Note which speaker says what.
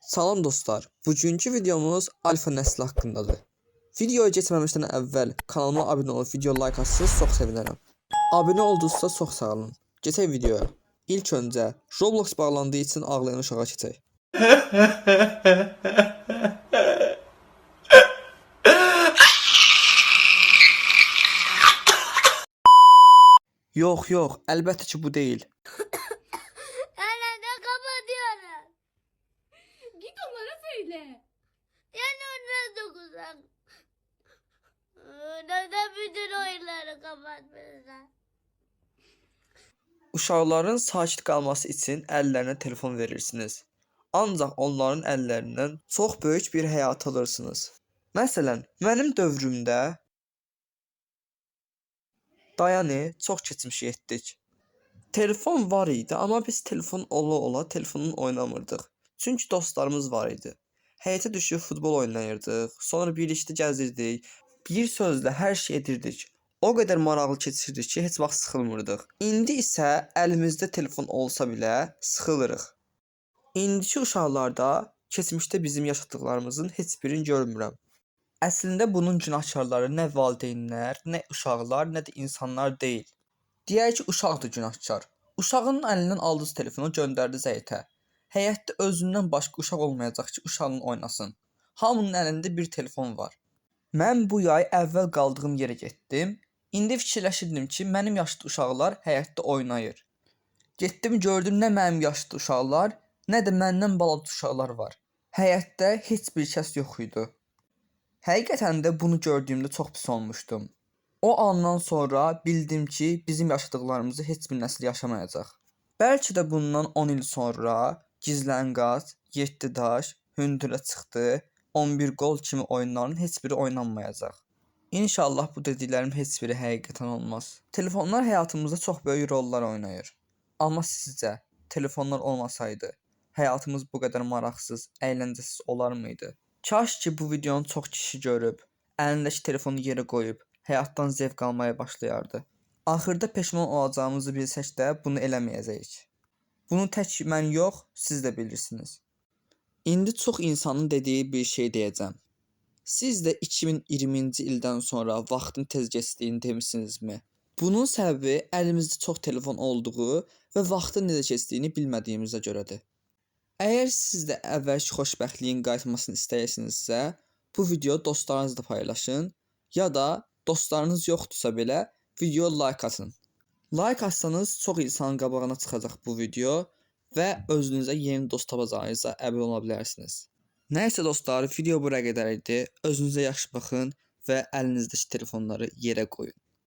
Speaker 1: Salam dostlar, bugünkü videomuz alfa nəsli haqqındadır. Videoya geçməmişdən əvvəl kanalıma abunə olub video like atsanız çox sevinərəm. Abunə oldunuzsa çox sağ olun. Keçək videoya. İlk öncə Roblox bağlandığı üçün ağlayan uşağa keçək. Yox, əlbəttə ki bu deyil.
Speaker 2: Neden kapatıyorum?
Speaker 3: Git onlara söyle.
Speaker 2: Yani onları dokunsak. Neden bütün oyunları kapatmışlar?
Speaker 1: Uşaqların sakit qalması üçün əllərinə telefon verirsiniz. Ancaq onların əllərindən çox böyük bir həyat alırsınız. Məsələn, mənim dövrümdə dayanı çox keçmiş etdik. Telefon var idi, amma biz telefon ola telefonun oynamırdıq. Çünki dostlarımız var idi. Həyətə düşüb futbol oynayırdıq, sonra birlikdə gəzirdik. Bir sözlə hər şey edirdik. O qədər maraqlı keçirdik ki, heç vaxt sıxılmırdıq. İndi isə əlimizdə telefon olsa belə sıxılırıq. İndiki uşaqlarda keçmişdə bizim yaşadıklarımızın heç birini görmürəm. Əslində bunun günahkarları nə valideynlər, nə uşaqlar, nə də insanlar deyil. Deyək ki, uşaqdır günahkar. Uşağın əlindən aldığınız telefonu göndərdiniz həyətə. Həyətdə özündən başqa uşaq olmayacaq ki, uşaqla oynasın. Hamının əlində bir telefon var. Mən bu yay əvvəl qaldığım yerə getdim. İndi fikirləşirdim ki, mənim yaşlı uşaqlar həyətdə oynayır. Getdim gördüm nə mənim yaşlı uşaqlar, nə də məndən balaca uşaqlar var. Həyətdə heç bir kəs yox idi. Həqiqətən də bunu gördüyümdə çox pis olmuşdum. O andan sonra bildim ki, bizim yaşadıklarımızı heç bir nəsil yaşamayacaq. Bəlkə də bundan 10 il sonra Gizlənqaç, 7 daş, Hündürə çıxdı, 11 qol kimi oyunların heç biri oynanmayacaq. İnşallah bu dediklərim heç biri həqiqətən olmaz. Telefonlar həyatımızda çox böyük rollar oynayır. Amma sizcə, telefonlar olmasaydı, həyatımız bu qədər maraqsız, əyləncəsiz olar mıydı? Kaş ki bu videonu çox kişi görüb, əlindəki telefonu yerə qoyub, həyatdan zevq almaya başlayardı. Axırda peşman olacağımızı bilsək də bunu eləməyəcəyik. Bunu tək mən yox, siz də bilirsiniz. İndi çox insanın dediyi bir şey deyəcəm. Siz də 2020-ci ildən sonra vaxtın tez keçdiyini demişsinizmi? Bunun səbəbi əlimizdə çox telefon olduğu və vaxtın necə keçdiyini bilmədiyimizə görədir. Əgər siz də əvvəlki xoşbəxtliyin qayıtmasını istəyirsinizsə, bu video dostlarınızla paylaşın ya da dostlarınız yoxdursa belə video like atın. Like atsanız çox insanın qabağına çıxacaq bu video və özünüzə yeni dost tapacağınıza əmin ola bilərsiniz. Nəysə dostlar, video bura qədər idi. Özünüzə yaxşı baxın və əlinizdəki telefonları yerə qoyun.